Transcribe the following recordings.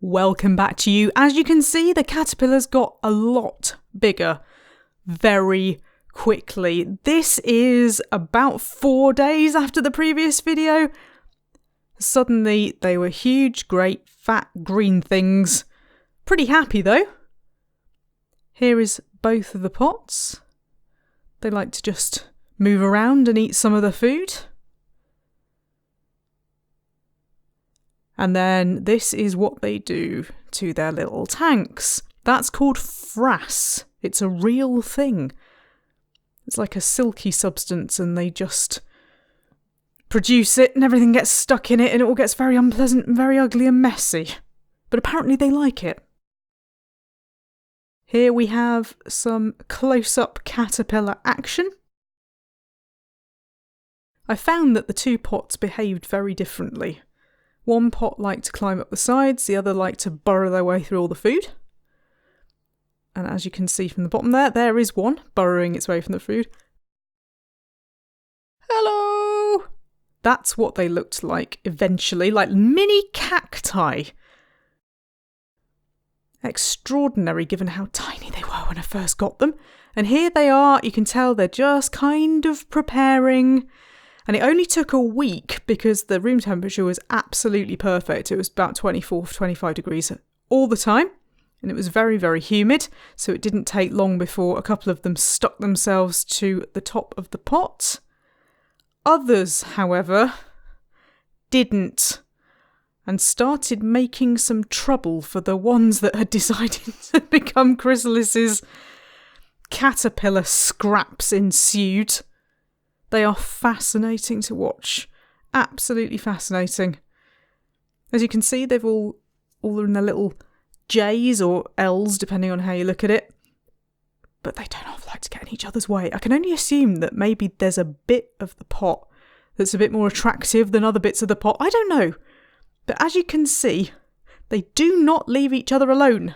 Welcome back to you. As you can see, the caterpillars got a lot bigger very quickly. This is about 4 days after the previous video. Suddenly they were huge, great, fat, green things. Pretty happy though. Here is both of the pots. They like to just move around and eat some of the food. And then this is what they do to their little tanks. That's called frass. It's a real thing. It's like a silky substance and they just produce it and everything gets stuck in it and it all gets very unpleasant and very ugly and messy. But apparently they like it. Here we have some close-up caterpillar action. I found that the two pots behaved very differently. One pot liked to climb up the sides, the other liked to burrow their way through all the food. And as you can see from the bottom there is one burrowing its way from the food. Hello! That's what they looked like eventually, like mini cacti. Extraordinary given how tiny they were when I first got them. And here they are, you can tell they're just kind of preparing. And it only took a week because the room temperature was absolutely perfect. It was about 24, 25 degrees all the time. And it was very, very humid. So it didn't take long before a couple of them stuck themselves to the top of the pot. Others, however, didn't. And started making some trouble for the ones that had decided to become chrysalises. Caterpillar scraps ensued. They are fascinating to watch. Absolutely fascinating. As you can see, they've all in their little J's or L's, depending on how you look at it. But they don't often like to get in each other's way. I can only assume that maybe there's a bit of the pot that's a bit more attractive than other bits of the pot. I don't know. But as you can see, they do not leave each other alone.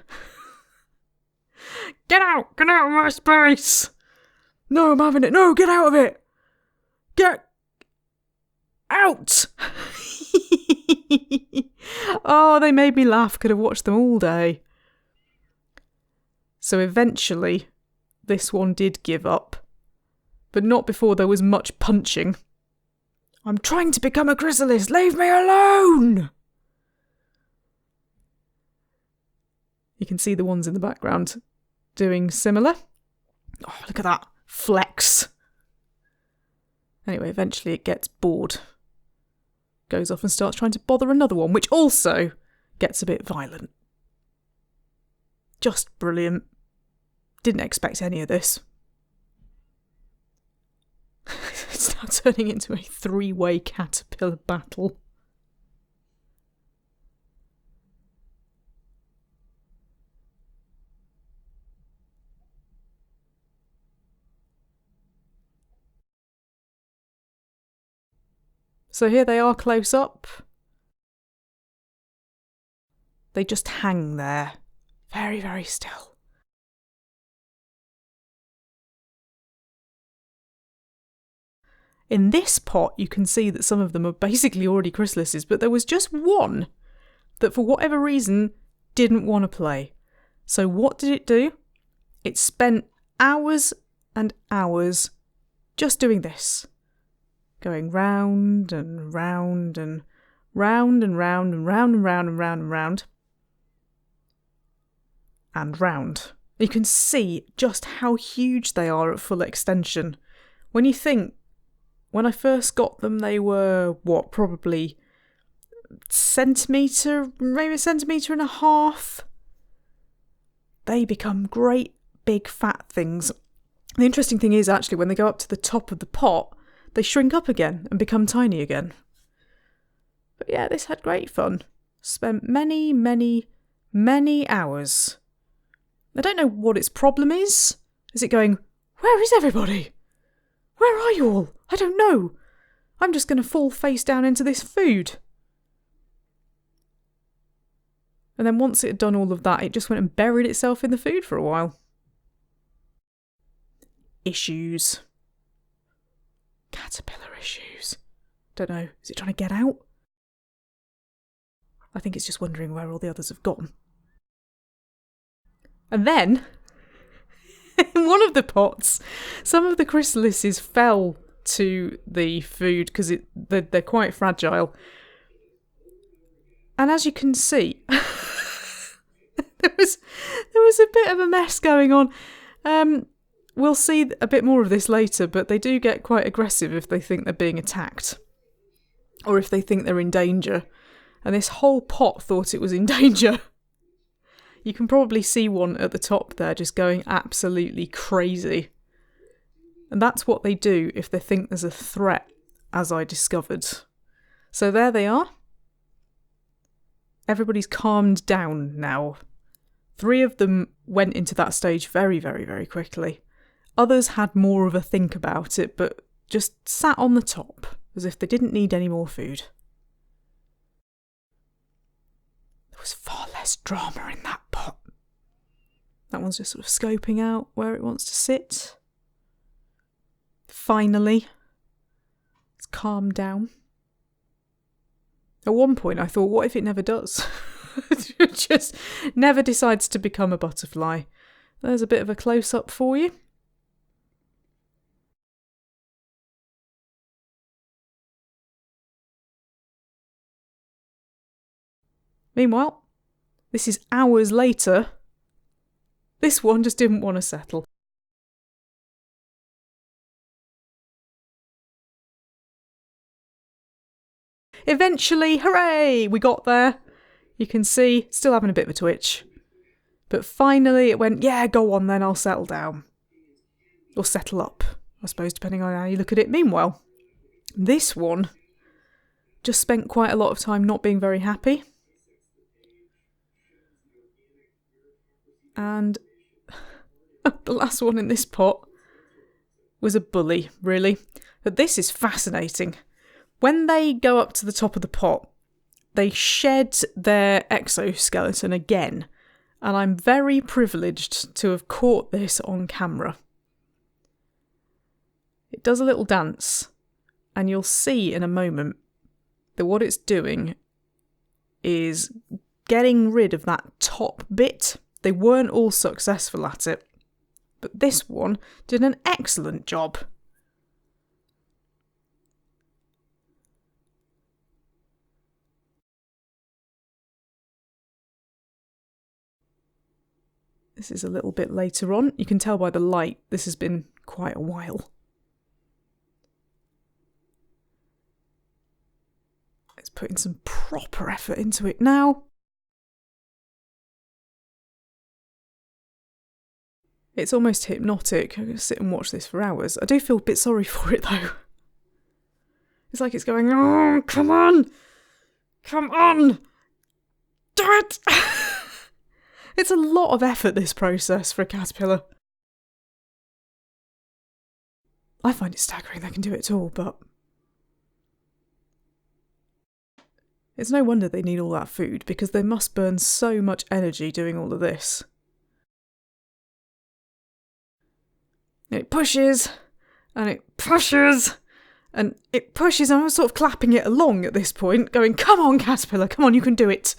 Get out! Get out of my space! No, I'm having it. No, get out of it! Get out! Oh, they made me laugh. Could have watched them all day. So eventually, this one did give up. But not before there was much punching. I'm trying to become a chrysalis. Leave me alone! You can see the ones in the background doing similar. Oh, look at that. Flex. Anyway, eventually it gets bored. Goes off and starts trying to bother another one, which also gets a bit violent. Just brilliant. Didn't expect any of this. It's now turning into a 3-way caterpillar battle. So here they are close up. They just hang there, very, very still. In this pot, you can see that some of them are basically already chrysalises, but there was just one that for whatever reason didn't want to play. So what did it do? It spent hours and hours just doing this. Going round and round and round and round and round and round and round and round. And round. You can see just how huge they are at full extension. When you think, when I first got them, they were, probably centimetre, maybe a centimetre and a half. They become great big fat things. The interesting thing is actually when they go up to the top of the pot, they shrink up again and become tiny again. But yeah, this had great fun. Spent many, many, many hours. I don't know what its problem is. Is it going, where is everybody? Where are you all? I don't know. I'm just going to fall face down into this food. And then once it had done all of that, it just went and buried itself in the food for a while. Issues. Caterpillar issues. Don't know. Is it trying to get out? I think it's just wondering where all the others have gone. And then, in one of the pots, some of the chrysalises fell to the food because they're quite fragile. And as you can see, there was a bit of a mess going on. We'll see a bit more of this later, but they do get quite aggressive if they think they're being attacked or if they think they're in danger. And this whole pot thought it was in danger. You can probably see one at the top there just going absolutely crazy. And that's what they do if they think there's a threat, as I discovered. So there they are. Everybody's calmed down now. 3 of them went into that stage very, very, very quickly. Others had more of a think about it, but just sat on the top, as if they didn't need any more food. There was far less drama in that pot. That one's just sort of scoping out where it wants to sit. Finally, it's calmed down. At one point I thought, what if it never does? It just never decides to become a butterfly. There's a bit of a close-up for you. Meanwhile, this is hours later. This one just didn't want to settle. Eventually, hooray, we got there. You can see, still having a bit of a twitch. But finally it went, yeah, go on then, I'll settle down. Or settle up, I suppose, depending on how you look at it. Meanwhile, this one just spent quite a lot of time not being very happy. And the last one in this pot was a bully, really. But this is fascinating. When they go up to the top of the pot, they shed their exoskeleton again. And I'm very privileged to have caught this on camera. It does a little dance, and you'll see in a moment that what it's doing is getting rid of that top bit. They weren't all successful at it, but this one did an excellent job. This is a little bit later on. You can tell by the light this has been quite a while. It's putting some proper effort into it now. It's almost hypnotic. I'm going to sit and watch this for hours. I do feel a bit sorry for it though. It's like it's going, oh, come on! Come on! Do it! It's a lot of effort, this process, for a caterpillar. I find it staggering they can do it at all, but it's no wonder they need all that food, because they must burn so much energy doing all of this. It pushes, and it pushes, and it pushes, and I'm sort of clapping it along at this point, going, come on, caterpillar, come on, you can do it.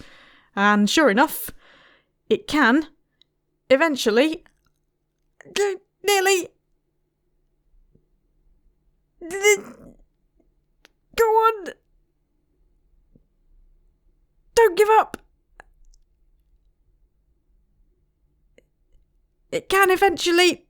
And sure enough, it can, eventually, nearly, go on, don't give up. It can eventually.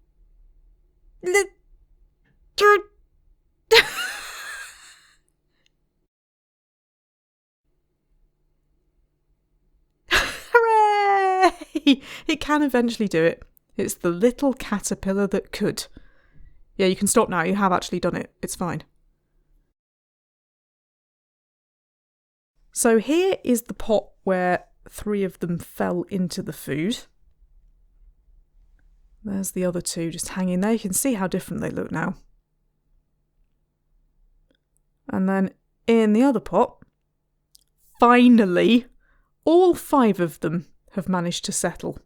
Hooray! It can eventually do it. It's the little caterpillar that could. Yeah, you can stop now. You have actually done it. It's fine. So here is the pot where 3 of them fell into the food. There's the other 2 just hanging there. You can see how different they look now. And then in the other pot, finally, all 5 of them have managed to settle.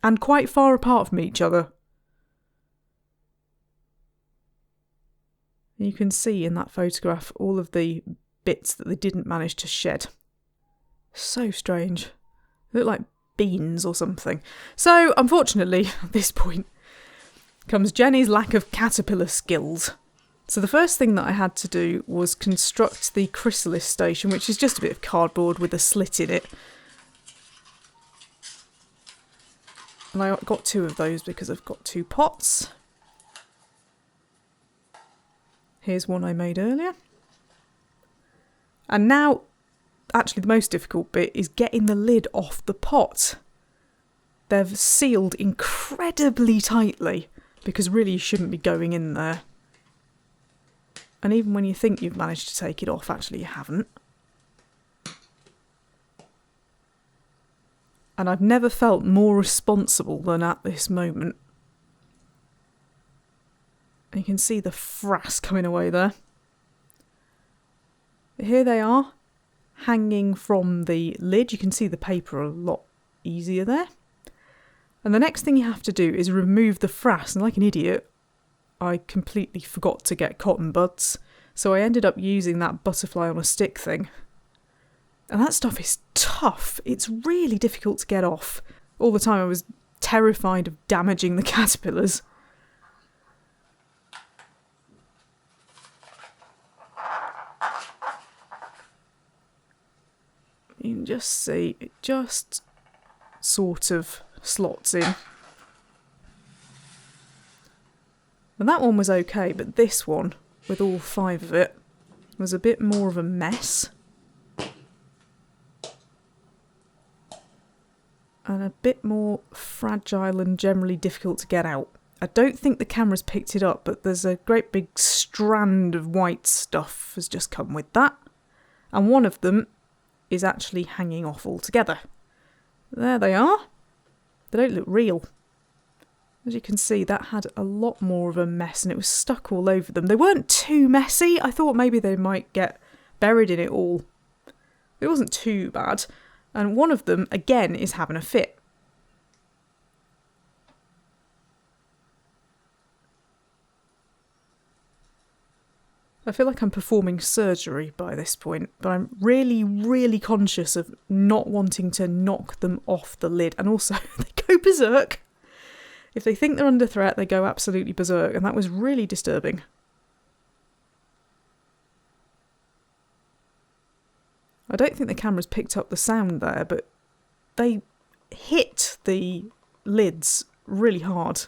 And quite far apart from each other. You can see in that photograph all of the bits that they didn't manage to shed. So strange. They look like beans or something. So, unfortunately, at this point comes Jenny's lack of caterpillar skills. So the first thing that I had to do was construct the chrysalis station, which is just a bit of cardboard with a slit in it. And I got 2 of those because I've got 2 pots. Here's one I made earlier. And now, actually the most difficult bit is getting the lid off the pot. They've sealed incredibly tightly because really you shouldn't be going in there. And even when you think you've managed to take it off, actually you haven't. And I've never felt more responsible than at this moment. And you can see the frass coming away there. Here they are, hanging from the lid. You can see the paper a lot easier there. And the next thing you have to do is remove the frass. And like an idiot, I completely forgot to get cotton buds. So I ended up using that butterfly on a stick thing. And that stuff is tough. It's really difficult to get off. All the time I was terrified of damaging the caterpillars. You can just see it just sort of slots in. And that one was okay, but this one, with all 5 of it, was a bit more of a mess. And a bit more fragile and generally difficult to get out. I don't think the camera's picked it up, but there's a great big strand of white stuff has just come with that. And one of them is actually hanging off altogether. There they are. They don't look real. As you can see, that had a lot more of a mess and it was stuck all over them. They weren't too messy. I thought maybe they might get buried in it all. It wasn't too bad. And one of them, again, is having a fit. I feel like I'm performing surgery by this point, but I'm really, really conscious of not wanting to knock them off the lid. And also, they go berserk. If they think they're under threat, they go absolutely berserk, and that was really disturbing. I don't think the camera's picked up the sound there, but they hit the lids really hard.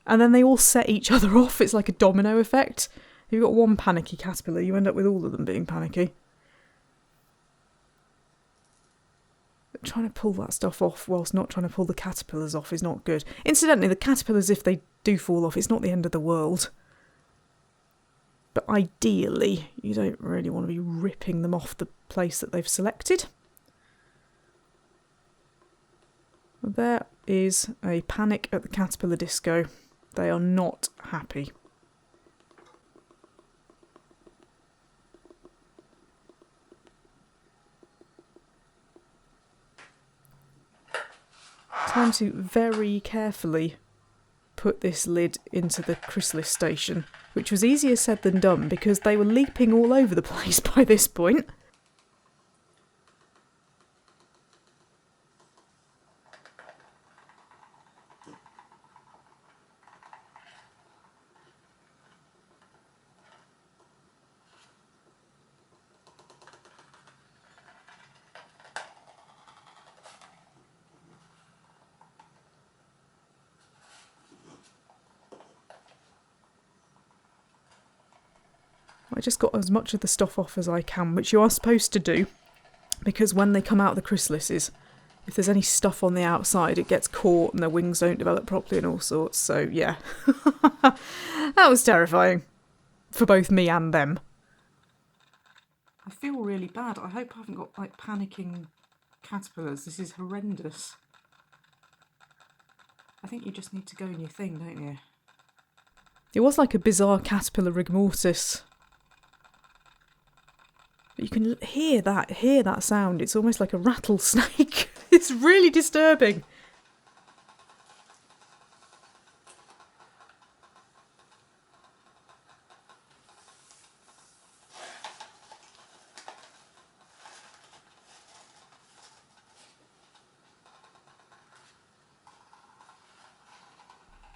And then they all set each other off. It's like a domino effect. If you've got one panicky caterpillar, you end up with all of them being panicky. But trying to pull that stuff off whilst not trying to pull the caterpillars off is not good. Incidentally, the caterpillars, if they do fall off, it's not the end of the world. But ideally, you don't really want to be ripping them off the place that they've selected. There is a panic at the caterpillar disco. They are not happy. Time to very carefully put this lid into the chrysalis station, which was easier said than done because they were leaping all over the place by this point. I just got as much of the stuff off as I can, which you are supposed to do, because when they come out of the chrysalises, if there's any stuff on the outside, it gets caught and their wings don't develop properly and all sorts. So, yeah. That was terrifying. For both me and them. I feel really bad. I hope I haven't got, like, panicking caterpillars. This is horrendous. I think you just need to go in your thing, don't you? It was like a bizarre caterpillar rigor mortis. You can hear that sound. It's almost like a rattlesnake. It's really disturbing.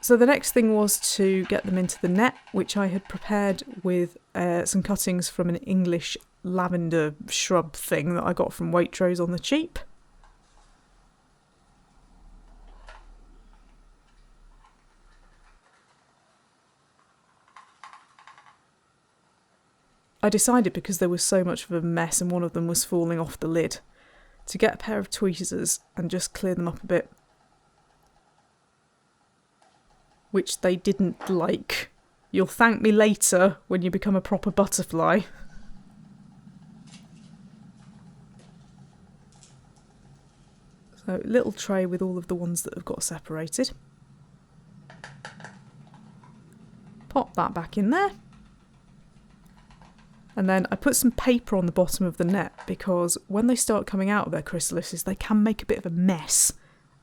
So the next thing was to get them into the net, which I had prepared with some cuttings from an English lavender shrub thing that I got from Waitrose on the cheap. I decided, because there was so much of a mess and one of them was falling off the lid, to get a pair of tweezers and just clear them up a bit. Which they didn't like. You'll thank me later when you become a proper butterfly. So, a little tray with all of the ones that have got separated. Pop that back in there. And then I put some paper on the bottom of the net because when they start coming out of their chrysalises, they can make a bit of a mess.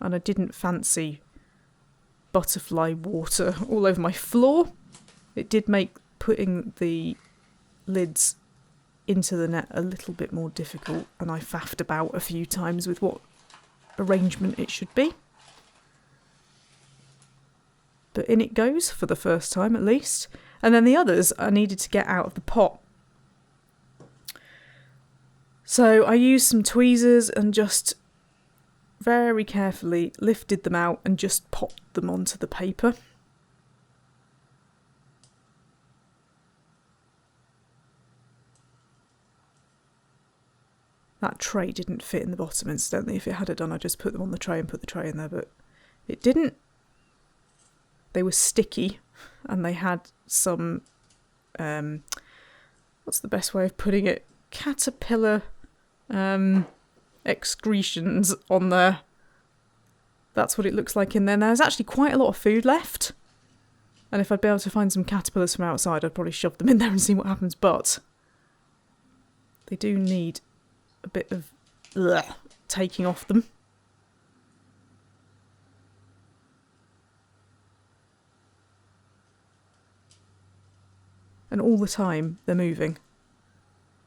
And I didn't fancy butterfly water all over my floor. It did make putting the lids into the net a little bit more difficult, and I faffed about a few times with what arrangement it should be. But in it goes, for the first time at least. And then the others I needed to get out of the pot. So I used some tweezers and just very carefully lifted them out and just popped them onto the paper. That tray didn't fit in the bottom, incidentally. If it had done, I'd just put them on the tray and put the tray in there, but it didn't. They were sticky and they had some, what's the best way of putting it? Caterpillar excretions on there. That's what it looks like in there. Now, there's actually quite a lot of food left. And if I'd be able to find some caterpillars from outside, I'd probably shove them in there and see what happens. But they do need a bit of taking off them. And all the time, they're moving.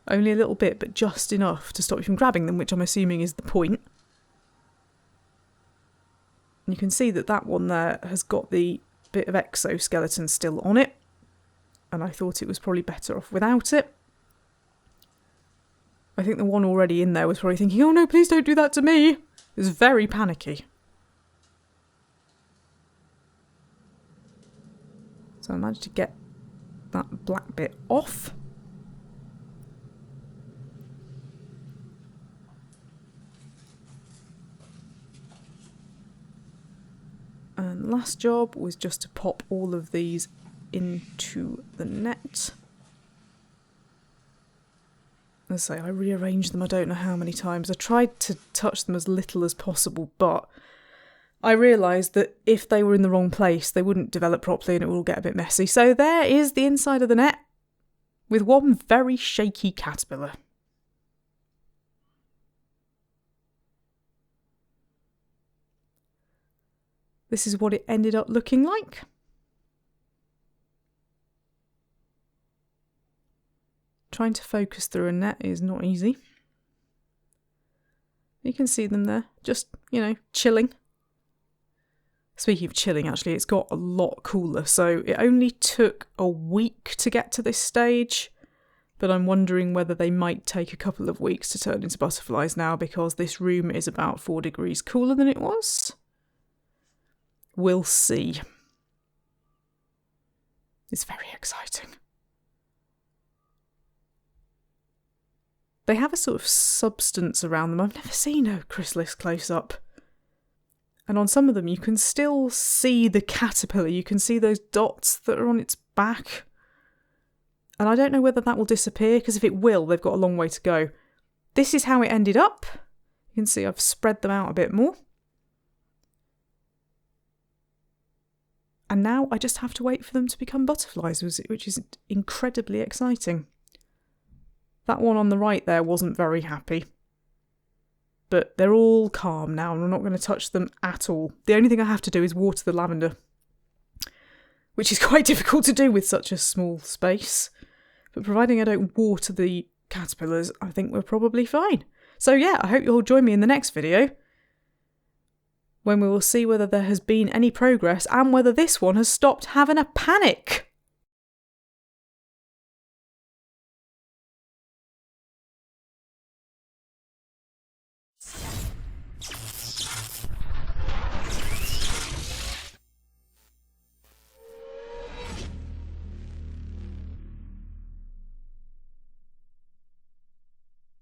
Only a little bit, but just enough to stop you from grabbing them, which I'm assuming is the point. And you can see that that one there has got the bit of exoskeleton still on it. And I thought it was probably better off without it. I think the one already in there was probably thinking, oh no, please don't do that to me. It was very panicky. So I managed to get that black bit off. And the last job was just to pop all of these into the net. As I say, I rearranged them I don't know how many times. I tried to touch them as little as possible, but I realised that if they were in the wrong place, they wouldn't develop properly and it would all get a bit messy. So there is the inside of the net with one very shaky caterpillar. This is what it ended up looking like. Trying to focus through a net is not easy. You can see them there, just, you know, chilling. Speaking of chilling, actually, it's got a lot cooler. So it only took a week to get to this stage, but I'm wondering whether they might take a couple of weeks to turn into butterflies now, because this room is about 4 degrees cooler than it was. We'll see. It's very exciting. They have a sort of substance around them. I've never seen a chrysalis close up. And on some of them you can still see the caterpillar. You can see those dots that are on its back. And I don't know whether that will disappear, because if it will, they've got a long way to go. This is how it ended up. You can see I've spread them out a bit more. And now I just have to wait for them to become butterflies, which is incredibly exciting. That one on the right there wasn't very happy. But they're all calm now and I'm not going to touch them at all. The only thing I have to do is water the lavender, which is quite difficult to do with such a small space. But providing I don't water the caterpillars, I think we're probably fine. So yeah, I hope you'll join me in the next video, when we will see whether there has been any progress and whether this one has stopped having a panic.